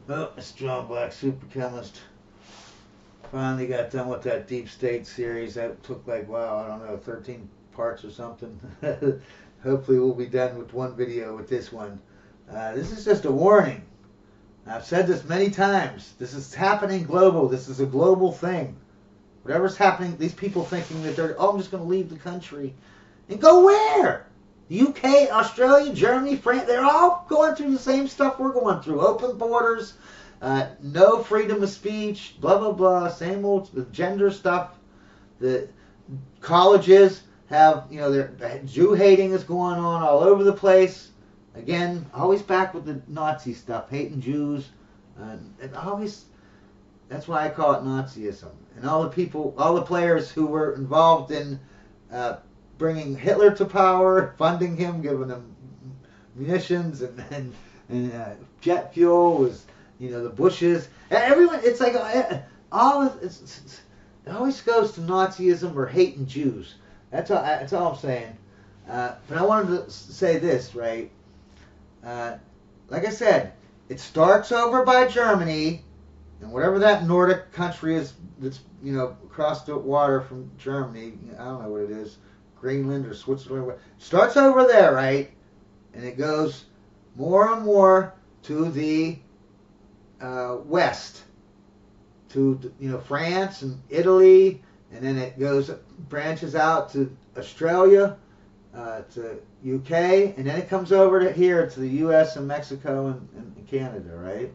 Oh, Strong Black Super Chemist. Finally got done with that Deep State series. That took like, wow, I don't know, 13 parts or something. Hopefully we'll be done with one video with this one. This is just a warning. I've said this many times. This is happening global. This is a global thing. Whatever's happening, these people thinking that they're, oh, I'm just going to leave the country. And go where? The UK, Australia, Germany, France, they're all going through the same stuff we're going through. Open borders, no freedom of speech, blah, blah, blah, same old gender stuff. The colleges have, Jew hating is going on all over the place. Again, always back with the Nazi stuff, hating Jews. And always, that's why I call it Nazism. And all the people, all the players who were involved in bringing Hitler to power, funding him, giving him munitions and jet fuel was, the Bushes. Everyone, it's like it always goes to Nazism or hating Jews. That's all I'm saying. But I wanted to say this, right? Like I said, it starts over by Germany, and whatever that Nordic country is that's, across the water from Germany, I don't know what it is, Greenland or Switzerland, starts over there, right? And it goes more and more to the west, to, France and Italy, and then it branches out to Australia, to UK, and then it comes over to here to the US and Mexico and Canada, right?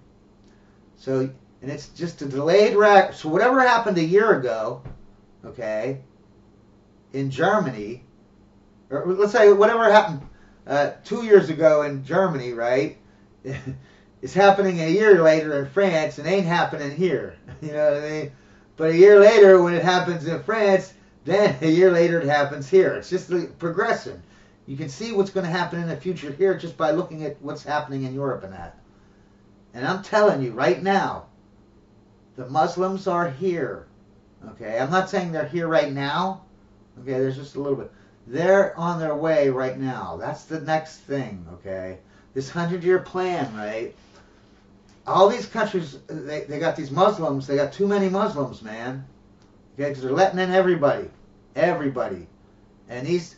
So, and it's just a delayed so whatever happened a year ago, okay, in Germany, or let's say whatever happened 2 years ago in Germany, right, is happening a year later in France and ain't happening here. You know what I mean? But a year later, when it happens in France, then a year later it happens here. It's just the progression. You can see what's going to happen in the future here just by looking at what's happening in Europe and that. And I'm telling you right now, the Muslims are here. Okay, I'm not saying they're here right now. Okay, there's just a little bit. They're on their way right now. That's the next thing. Okay, this 100-year plan, right? All these countries, they got these Muslims. They got too many Muslims, man. Okay, because they're letting in everybody, and these,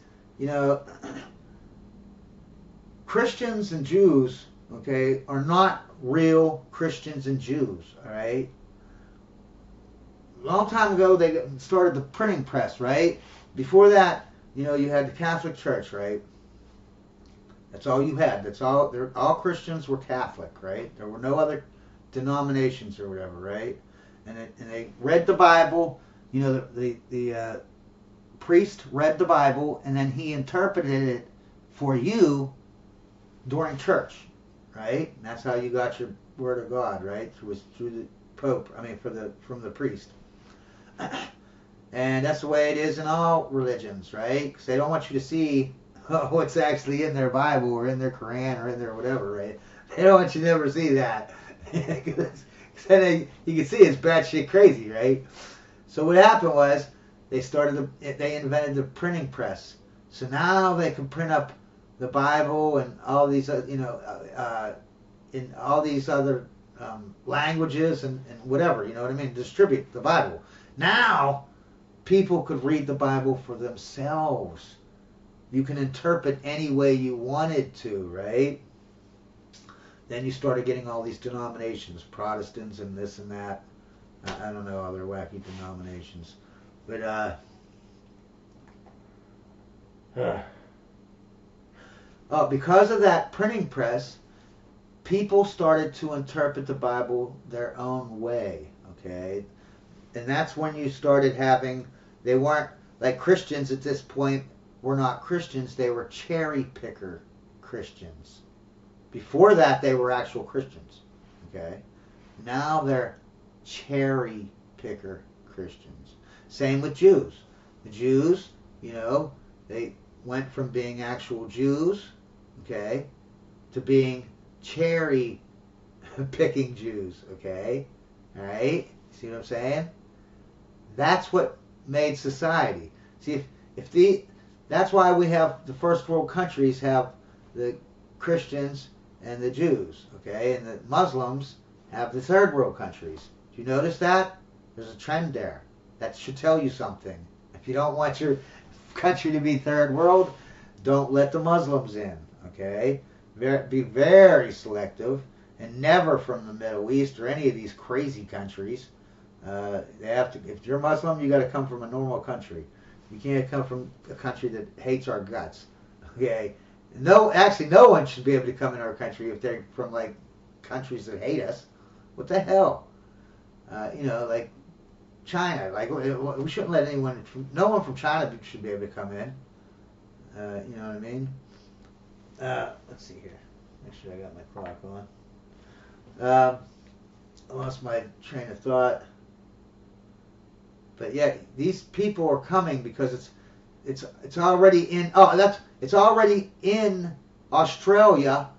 Christians and Jews, okay, are not real Christians and Jews. All right. A long time ago, they started the printing press, right? Before that, you had the Catholic Church, right? That's all you had. That's all. All Christians were Catholic, right? There were no other denominations or whatever, right? And they read the Bible. The priest read the Bible, and then he interpreted it for you during church, right? And that's how you got your word of God, right? Through the Pope. I mean, from the priest. And that's the way it is in all religions, right? Because they don't want you to see what's actually in their Bible or in their Quran or in their whatever, right? They don't want you to ever see that. Because then you can see it's batshit crazy, right? So what happened was they invented the printing press. So now they can print up the Bible and all these, in all these other languages and whatever, you know what I mean? Distribute the Bible. Now people could read the Bible for themselves. You can interpret any way you wanted to, right? Then you started getting all these denominations, Protestants and this and that. I don't know other wacky denominations. But, because of that printing press, people started to interpret the Bible their own way, okay? And that's when you started having, they weren't, like Christians at this point were not Christians, they were cherry picker Christians. Before that, they were actual Christians, okay? Now they're cherry picker Christians. Same with Jews. The Jews, they went from being actual Jews, okay, to being cherry picking Jews, okay? All right? See what I'm saying? That's what made society. See, that's why we have the first world countries have the Christians and the Jews, okay? And the Muslims have the third world countries. Do you notice that? There's a trend there. That should tell you something. If you don't want your country to be third world, don't let the Muslims in, okay? Be very selective, and never from the Middle East or any of these crazy countries. They have to. If you're Muslim, you got to come from a normal country. You can't come from a country that hates our guts. Okay? No, actually, no one should be able to come in our country if they're from like countries that hate us. What the hell? Like China. Like we shouldn't let anyone. No one from China should be able to come in. You know what I mean? Let's see here. Make sure I got my clock on. I lost my train of thought. But yeah, these people are coming because it's already in. It's already in Australia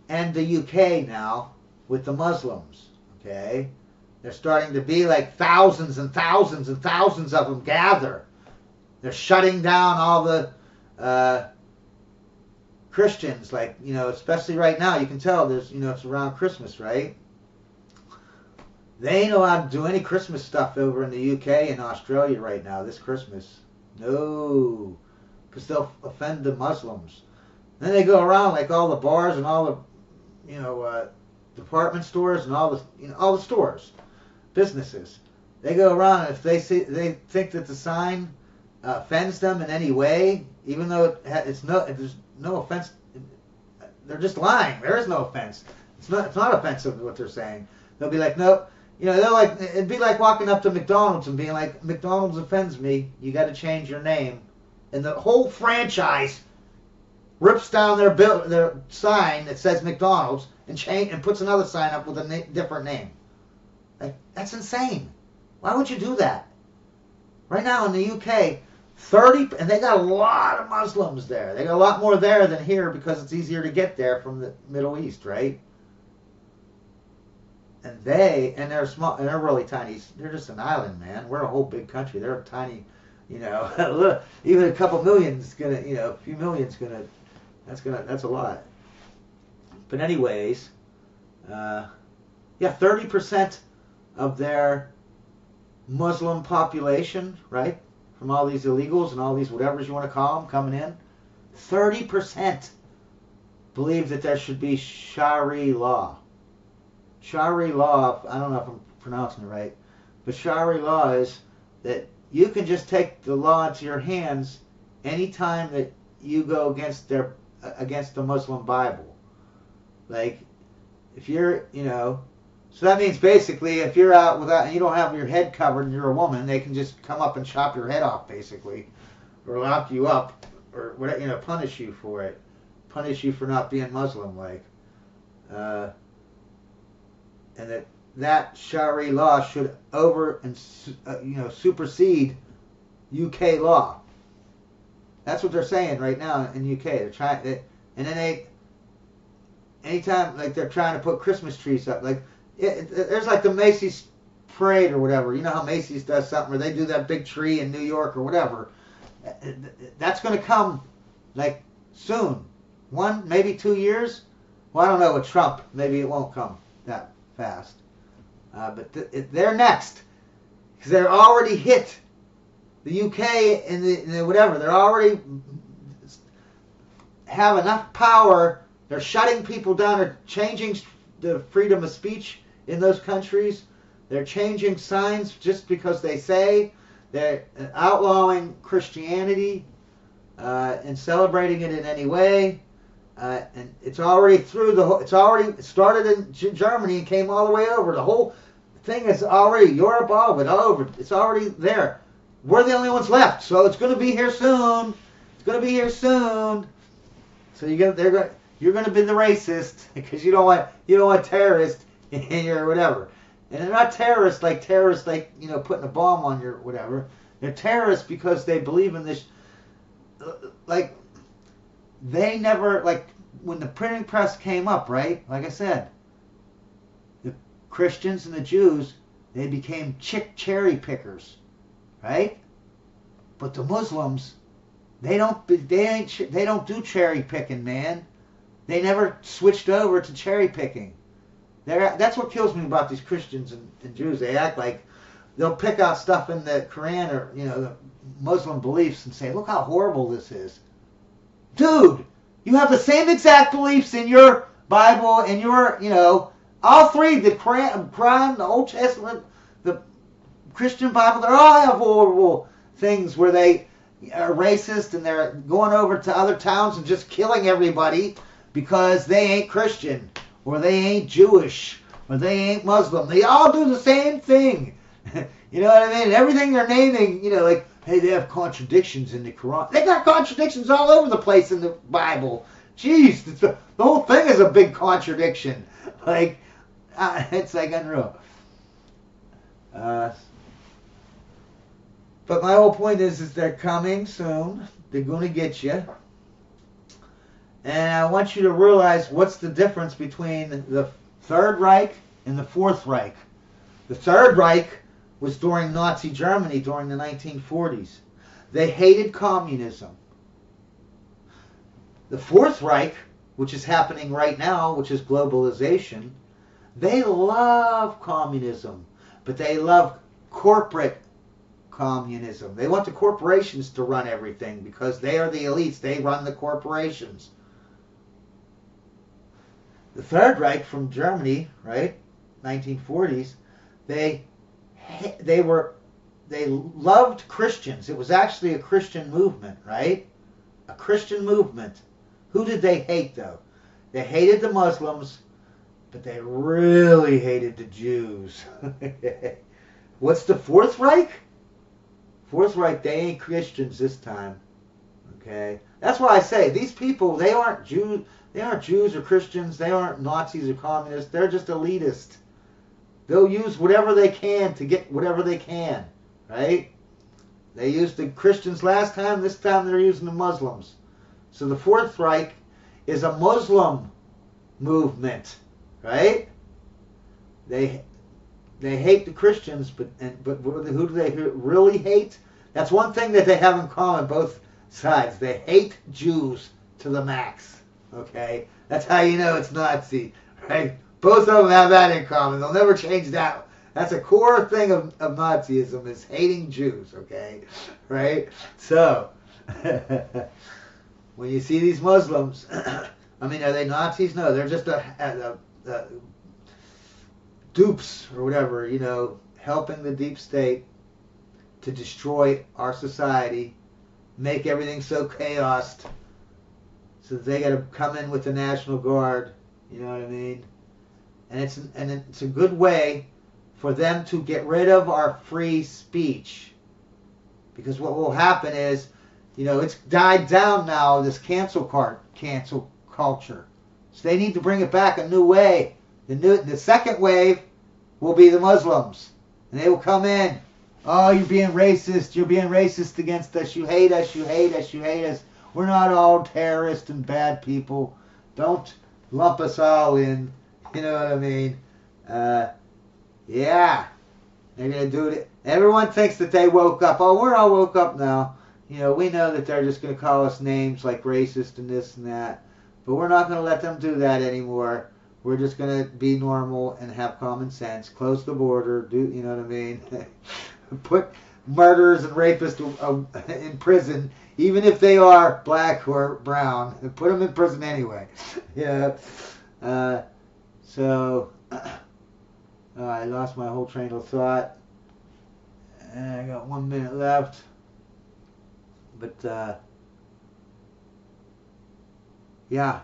and the UK now with the Muslims. Okay, they're starting to be like thousands and thousands and thousands of them gather. They're shutting down all the Christians, like, especially right now. You can tell there's, it's around Christmas, right? They ain't allowed to do any Christmas stuff over in the UK and Australia right now this Christmas. No, because they'll offend the Muslims. Then they go around like all the bars and all the, department stores and all the stores, businesses. They go around, and if they think that the sign offends them in any way, even though there's no offense, they're just lying. There is no offense. It's not offensive what they're saying. They'll be like, nope. They're like, it'd be like walking up to McDonald's and being like, McDonald's offends me. You got to change your name, and the whole franchise rips down their sign that says McDonald's and puts another sign up with a different name. Like, that's insane. Why would you do that? Right now in the UK, 30, and they got a lot of Muslims there. They got a lot more there than here because it's easier to get there from the Middle East, right? And they're small, and they're really tiny. They're just an island, man. We're a whole big country. They're a tiny, even a couple million's gonna, a few million's gonna, that's a lot. But anyways, 30% of their Muslim population, right, from all these illegals and all these whatevers you want to call them coming in, 30% believe that there should be Sharia law. Sharia law, I don't know if I'm pronouncing it right, but Sharia law is that you can just take the law into your hands anytime that you go against the Muslim Bible. Like, if you're, so that means basically if you're out without, and you don't have your head covered and you're a woman, they can just come up and chop your head off basically, or lock you up, or whatever, punish you for it, punish you for not being Muslim, like, and that Sharia law should supersede UK law. That's what they're saying right now in UK. They're trying, and then anytime like they're trying to put Christmas trees up, like there's like the Macy's parade or whatever. You know how Macy's does something where they do that big tree in New York or whatever. That's going to come like soon, 1 maybe 2 years. Well, I don't know with Trump. Maybe it won't come that fast. But they're next because they're already hit the UK and the whatever. They're already have enough power. They're shutting people down. They're changing the freedom of speech in those countries. They're changing signs just because they say. They're outlawing Christianity and celebrating it in any way. And it's already it's already started in Germany and came all the way over. The whole thing is already Europe, all of it, all over. It's already there. We're the only ones left, so it's going to be here soon. It's going to be here soon. So you're going to be the racist because you don't want terrorists in your whatever. And they're not terrorists like putting a bomb on your whatever. They're terrorists because they believe in this. Like they never when the printing press came up, right? Like I said, the Christians and the Jews, they became cherry pickers, right? But the Muslims, they don't do cherry picking, man. They never switched over to cherry picking. That's what kills me about these Christians and Jews. They act like they'll pick out stuff in the Quran or the Muslim beliefs and say, "Look how horrible this is." Dude, you have the same exact beliefs in your Bible and your, all three, the Quran, the Old Testament, the Christian Bible. They all have horrible things where they are racist and they're going over to other towns and just killing everybody because they ain't Christian or they ain't Jewish or they ain't Muslim. They all do the same thing. You know what I mean? And everything they're naming, like, hey, they have contradictions in the Quran. They got contradictions all over the place in the Bible. Jeez, the whole thing is a big contradiction. Like, it's like unreal. But my whole point is they're coming soon. They're going to get you. And I want you to realize what's the difference between the Third Reich and the Fourth Reich. The Third Reich was during Nazi Germany during the 1940s. They hated communism. The Fourth Reich, which is happening right now, which is globalization, they love communism, but they love corporate communism. They want the corporations to run everything because they are the elites. They run the corporations. The Third Reich from Germany, right, 1940s, they loved Christians. It was actually a Christian movement, right? A Christian movement. Who did they hate, though? They hated the Muslims, but they really hated the Jews. What's the Fourth Reich? Fourth Reich, they ain't Christians this time. Okay? That's why I say these people, they aren't Jews or Christians. They aren't Nazis or communists. They're just elitist. They'll use whatever they can to get whatever they can, right? They used the Christians last time. This time they're using the Muslims. So the Fourth Reich is a Muslim movement, right? They hate the Christians, but who do they really hate? That's one thing that they have in common, both sides. They hate Jews to the max, okay? That's how you know it's Nazi, right? Both of them have that in common. They'll never change that. That's a core thing of Nazism is hating Jews, okay? Right? So, when you see these Muslims, I mean, are they Nazis? No, they're just dupes or whatever, helping the deep state to destroy our society, make everything so chaos, so they got to come in with the National Guard, you know what I mean? And it's a good way for them to get rid of our free speech. Because what will happen is, it's died down now, this cancel culture. So they need to bring it back a new way. The second wave will be the Muslims. And they will come in. Oh, you're being racist. You're being racist against us. You hate us. You hate us. You hate us. We're not all terrorists and bad people. Don't lump us all in. You know what I mean? Yeah. They're going to do it. Everyone thinks that they woke up. Oh, we're all woke up now. We know that they're just going to call us names like racist and this and that. But we're not going to let them do that anymore. We're just going to be normal and have common sense. Close the border. You know what I mean? Put murderers and rapists in prison, even if they are black or brown. And put them in prison anyway. Yeah. So, I lost my whole train of thought. And I got 1 minute left. But, yeah.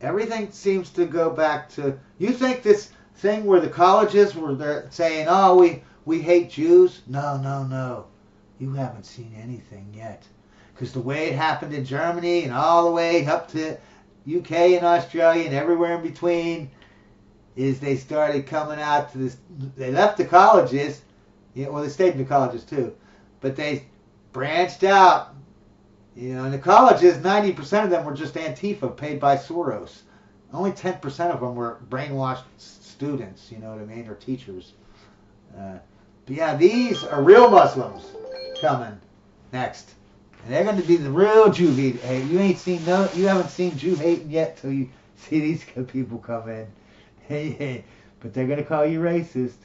Everything seems to go back to... You think this thing where the colleges were they're saying, oh, we hate Jews? No. You haven't seen anything yet. Because the way it happened in Germany and all the way up to UK and Australia and everywhere in between is they started coming out to this... They left the colleges. Well, they stayed in the colleges too. But they branched out. In the colleges, 90% of them were just Antifa paid by Soros. Only 10% of them were brainwashed students, you know what I mean, or teachers. But yeah, these are real Muslims coming next. And they're going to be the real Jew hate. Hey, you haven't seen Jew hating yet till you see these people come in. Hey, but they're gonna call you racist.